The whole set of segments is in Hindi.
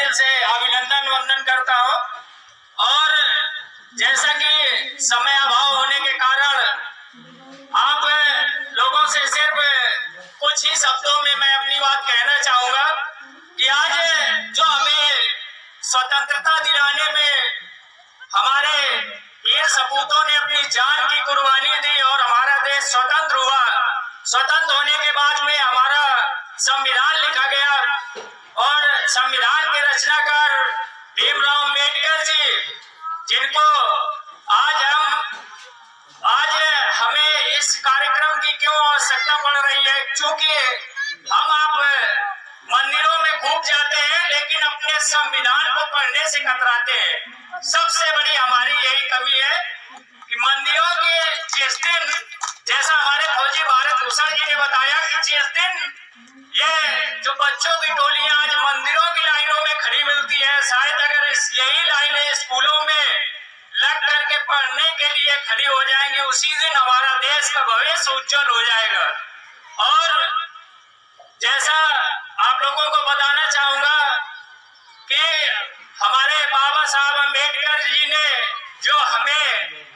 दिल से अभिनंदन वंदन करता हूँ। और जैसा कि समय अभाव होने के कारण आप लोगों से सिर्फ कुछ ही शब्दों में मैं अपनी बात कहना चाहूँगा कि आज जो हमें स्वतंत्रता दिलाने में हमारे वीर सपूतों ने अपनी जान की कुर्बानी दी और हमारा देश स्वतंत्र हुआ। स्वतंत्र होने के बाद में हमारा संविधान लिखा गया और संविधान के रचनाकार भीमराव अम्बेडकर जी, जिनको आज हमें इस कार्यक्रम की क्यों आवश्यकता पड़ रही है, क्योंकि हम आप मंदिरों में घूम जाते हैं लेकिन अपने संविधान को पढ़ने से कतराते हैं। सबसे बड़ी हमारी यही कमी है कि मंदिरों के जिस दिन, जैसा हमारे फौजी भारत भूषण जी ने बताया कि जिस दिन ये जो बच्चों की टोलियां आज मंदिरों की लाइनों में खड़ी मिलती है, शायद अगर यही लाइनें स्कूलों में लग करके पढ़ने के लिए खड़ी हो जाएंगे, उसी दिन हमारा देश का भविष्य उज्जवल हो जाएगा। और जैसा आप लोगों को बताना चाहूंगा कि हमारे बाबा साहब अम्बेडकर जी ने जो हमें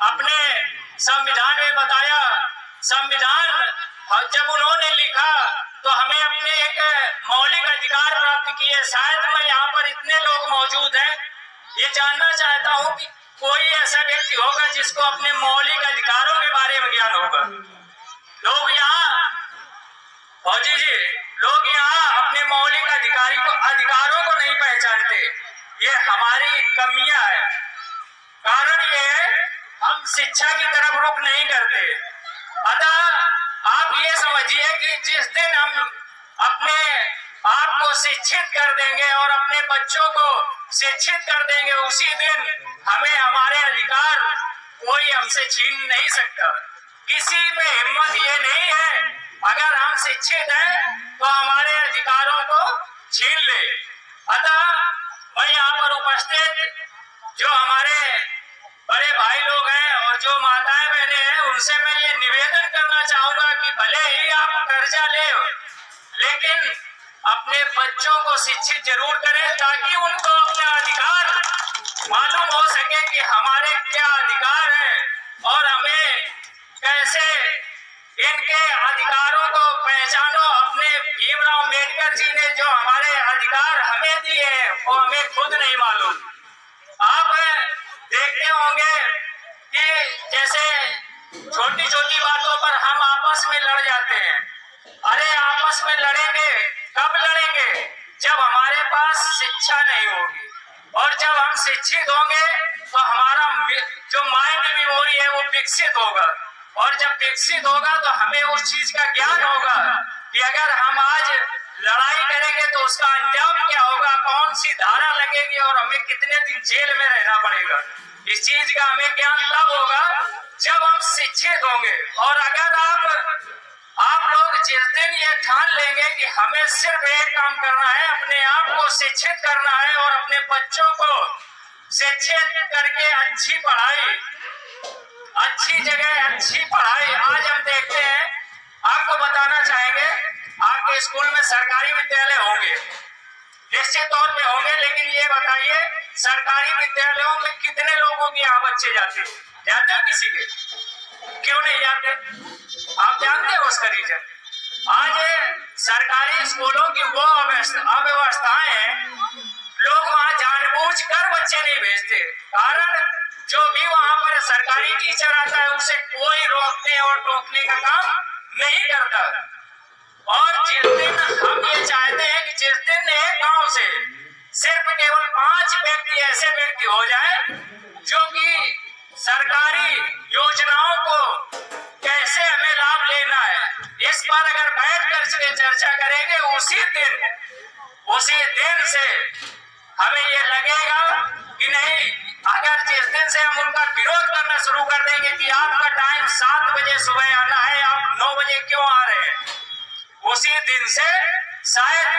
अपने संविधान में बताया, संविधान जब उन्होंने लिखा तो हमें अपने एक मौलिक अधिकार प्राप्त किए। शायद मैं यहाँ पर इतने लोग मौजूद हैं, ये जानना चाहता हूँ कि कोई ऐसा व्यक्ति होगा जिसको अपने मौलिक अधिकारों के बारे में ज्ञान होगा। लोग यहाँ फौजी जी, लोग यहाँ अपने मौलिक अधिकारों को नहीं पहचानते। ये हमारी कमियां है। कारण ये है हम शिक्षा की तरफ रुख नहीं करते। अतः आप ये समझिए कि जिस दिन हम अपने आप को शिक्षित कर देंगे और अपने बच्चों को शिक्षित कर देंगे, उसी दिन हमें हमारे अधिकार कोई हमसे छीन नहीं सकता। किसी में हिम्मत ये नहीं है अगर हम शिक्षित हैं तो हमारे अधिकारों को छीन ले। अतः मैं यहाँ पर उपस्थित जो हमारे बड़े भाई लोग हैं और जो माताएं बहनें हैं, उनसे मैं ये निवेदन करना चाहूंगा कि भले ही आप कर्जा ले, लेकिन अपने बच्चों को शिक्षित जरूर करें ताकि उनको अपना अधिकार मालूम हो सके कि हमारे क्या अधिकार हैं और हमें कैसे इनके अधिकारों को पहचानो। अपने भीमराव अम्बेडकर जी ने जो हमारे अधिकार हमें दिए हैं वो हमें खुद नहीं मालूम। आप देखते होंगे कि जैसे छोटी छोटी बातों पर हम आपस में लड़ जाते हैं। अरे आपस में लड़ेंगे कब लड़ेंगे? जब हमारे पास शिक्षा नहीं होगी, और जब हम शिक्षित होंगे तो हमारा जो माइंड मेमोरी है वो विकसित होगा, और जब विकसित होगा तो हमें उस चीज का ज्ञान होगा कि अगर हम आज लड़ाई करेंगे तो उसका अंजाम क्या होगा, कौन सी धारा लगेगी और हमें कितने दिन जेल में रहना पड़ेगा। इस चीज का हमें ज्ञान तब होगा जब हम शिक्षित होंगे। और अगर आप लोग जिस दिन ये ठान लेंगे कि हमें सिर्फ एक काम करना है, अपने आप को शिक्षित करना है और अपने बच्चों को शिक्षित करके अच्छी पढ़ाई, अच्छी जगह अच्छी पढ़ाई। आज हम देखते हैं, आपको बताना चाहेंगे, आपके स्कूल में सरकारी विद्यालय होंगे, निश्चित तौर पे होंगे, लेकिन ये बताइए सरकारी विद्यालयों में कितने लोगों के यहाँ बच्चे जाते हैं किसी के? क्यों नहीं जाते? आप जानते हो उसका रीजन? आज सरकारी स्कूलों की वो अव्यवस्थाएं हैं, लोग वहां जानबूझकर बच्चे नहीं भेजते। कारण जो भी वहां पर सरकारी टीचर आता है उसे कोई रोकने और टोकने का काम नहीं करता। और जिस दिन हम ये चाहते हैं कि जिस दिन एक गांव से सिर्फ केवल 5 व्यक्ति ऐसे व्यक्ति हो जाए जो कि सरकारी योजनाओं को कैसे हमें लाभ लेना है, इस पर अगर बैठ कर चर्चा करेंगे, उसी दिन से हमें ये लगेगा कि नहीं, अगर जिस दिन से हम उनका विरोध करना शुरू कर देंगे कि आपका टाइम 7 बजे सुबह आना है, आप 9 बजे क्यों आ रहे हैं, उसी दिन से शायद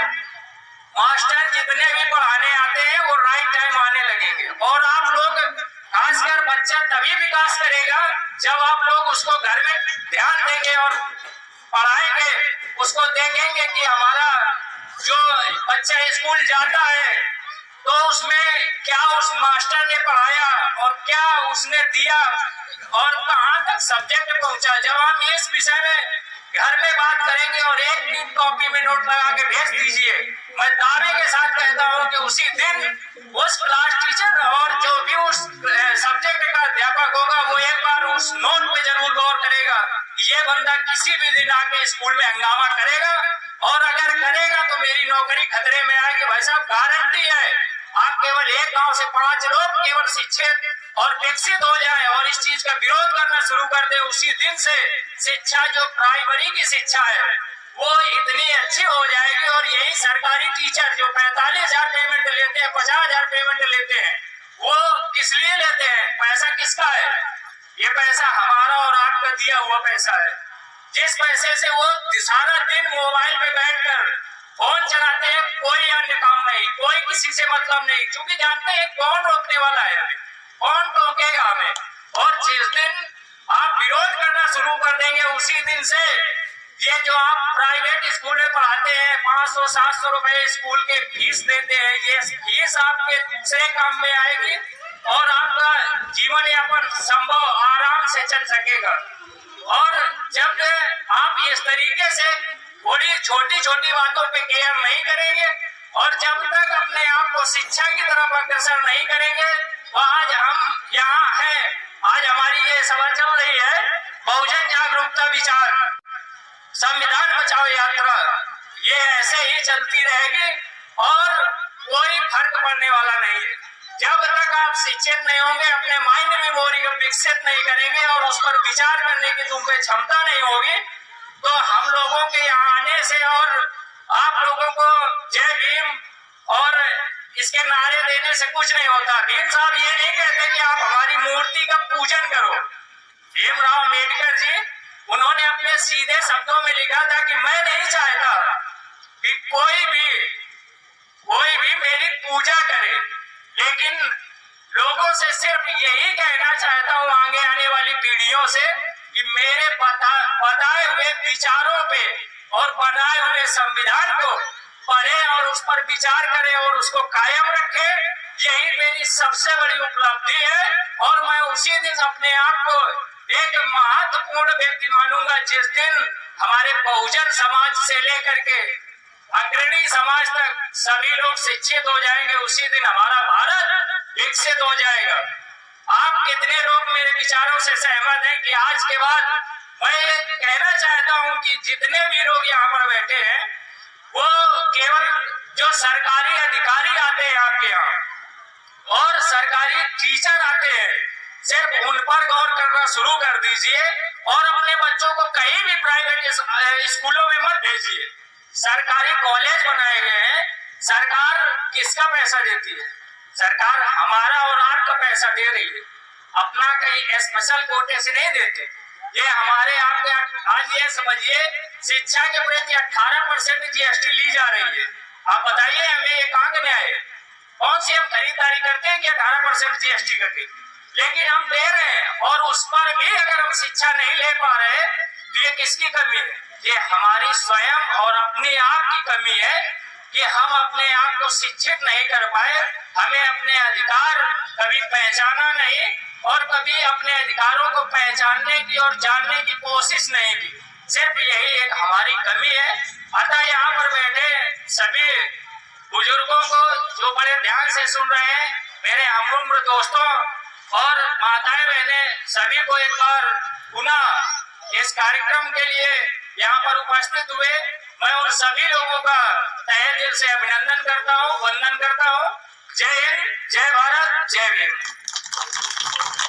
मास्टर जितने भी पढ़ाने आते हैं वो राइट टाइम आने लगेंगे। और आप लोग, खासकर बच्चा तभी विकास करेगा जब आप लोग उसको घर में ध्यान देंगे और पढ़ाएंगे, उसको देखेंगे कि हमारा जो बच्चा स्कूल जाता है तो उसमें क्या उस मास्टर ने पढ़ाया और क्या उसने दिया और कहाँ तक सब्जेक्ट पहुंचा। जब हम इस विषय में घर में बात करेंगे और एक दिन कॉपी में नोट लगा के भेज दीजिए, मैं दावे के साथ कहता हूं कि उसी दिन उस क्लास टीचर और जो भी उस सब्जेक्ट का अध्यापक होगा वो एक बार उस नोट पे जरूर गौर करेगा। ये बंदा किसी भी दिन आके स्कूल में हंगामा करेगा और अगर करेगा तो मेरी नौकरी खतरे में आएगी। भाई साहब, गारंटी है आप केवल एक गांव से 5 लोग केवल शिक्षित और विकसित हो जाए और इस चीज का विरोध करना शुरू कर दे, उसी दिन से शिक्षा जो प्राइमरी की शिक्षा है वो इतनी अच्छी हो जाएगी। और यही सरकारी टीचर जो 45,000 पेमेंट लेते हैं, 50,000 पेमेंट लेते हैं, वो किस लिए लेते हैं? पैसा किसका है? ये पैसा हमारा और आपका दिया हुआ पैसा है, जिस पैसे से वो सारा दिन मोबाइल पे बैठकर फोन चलाते हैं, कोई अन्य काम नहीं, कोई किसी से मतलब नहीं, क्योंकि जानते हैं कौन रोकने वाला है हमें, कौन टोकेगा हमें। और जिस दिन आप विरोध करना शुरू कर देंगे उसी दिन से ये जो आप प्राइवेट स्कूल में पढ़ाते हैं 500-700 रुपए स्कूल के फीस देते हैं, ये फीस आपके दूसरे काम में आएगी और आपका जीवन यापन संभव आराम से चल सकेगा। और जब आप इस तरीके से थोड़ी छोटी छोटी बातों पे केयर नहीं करेंगे और जब तक अपने आप को शिक्षा की तरफ अग्रसर नहीं करेंगे, तो आज हम यहाँ है, आज हमारी ये सभा चल रही है बहुजन जागरूकता विचार संविधान बचाओ यात्रा, ये ऐसे ही चलती रहेगी और कोई फर्क पड़ने वाला नहीं है। जब तक आप शिक्षित नहीं होंगे, अपने माइंड मेमोरी को विकसित नहीं करेंगे और उस पर विचार करने की तुम पे क्षमता नहीं होगी, तो हम लोगों के यहाँ आने से और आप लोगों को जय भीम और इसके नारे देने से कुछ नहीं होता। भीम साहब ये नहीं कहते कि आप हमारी मूर्ति का पूजन करो। भीमराव अम्बेडकर जी, उन्होंने अपने सीधे शब्दों में लिखा था कि मैं नहीं चाहता कि कोई भी मेरी पूजा करे, लेकिन लोगों से सिर्फ यही कहना चाहता हूँ आगे आने वाली पीढ़ियों से कि मेरे बताए हुए विचारों पे और बनाए हुए संविधान को पढ़े और उस पर विचार करें और उसको कायम रखें। यही मेरी सबसे बड़ी उपलब्धि है और मैं उसी दिन अपने आप को एक महत्वपूर्ण व्यक्ति मानूंगा जिस दिन हमारे बहुजन समाज से लेकर के अग्रणी समाज तक सभी लोग शिक्षित हो जाएंगे, उसी दिन हमारा भारत विकसित हो जाएगा। आप कितने लोग मेरे विचारों से सहमत हैं कि आज के बाद मैं ये कहना चाहता हूं कि जितने भी लोग यहाँ पर बैठे हैं वो केवल जो सरकारी अधिकारी आते हैं आपके यहाँ और सरकारी टीचर आते हैं, सिर्फ उन पर गौर करना शुरू कर दीजिए और अपने बच्चों को कहीं भी प्राइवेट स्कूलों में मत भेजिए। सरकारी कॉलेज बनाए गए हैं, सरकार किसका पैसा देती है? सरकार हमारा और आपका पैसा दे रही है, अपना कहीं स्पेशल कोटे से नहीं देते। ये हमारे आपके आज ये समझिए शिक्षा के प्रति 18% GST ली जा रही है। आप बताइए हमें ये कहाँ का न्याय है? कौन सी हम खरीदारी करते हैं कि 18% GST करके, लेकिन हम दे रहे हैं और उस पर भी अगर हम शिक्षा नहीं ले पा रहे तो ये किसकी कमी है? ये हमारी स्वयं और अपने आप की कमी है कि हम अपने आप को शिक्षित नहीं कर पाए, हमें अपने अधिकार कभी पहचाना नहीं और कभी अपने अधिकारों को पहचानने की और जानने की कोशिश नहीं की। सिर्फ यही एक हमारी कमी है। अतः यहाँ पर बैठे सभी बुजुर्गों को जो बड़े ध्यान से सुन रहे हैं, मेरे हम उम्र दोस्तों और माताएं बहनें, सभी को एक बार पुनः इस कार्यक्रम के लिए यहाँ पर उपस्थित हुए मैं उन सभी लोगों का तहे दिल से अभिनंदन करता हूँ, वंदन करता हूँ। जय हिंद, जय भारत, जय भीम।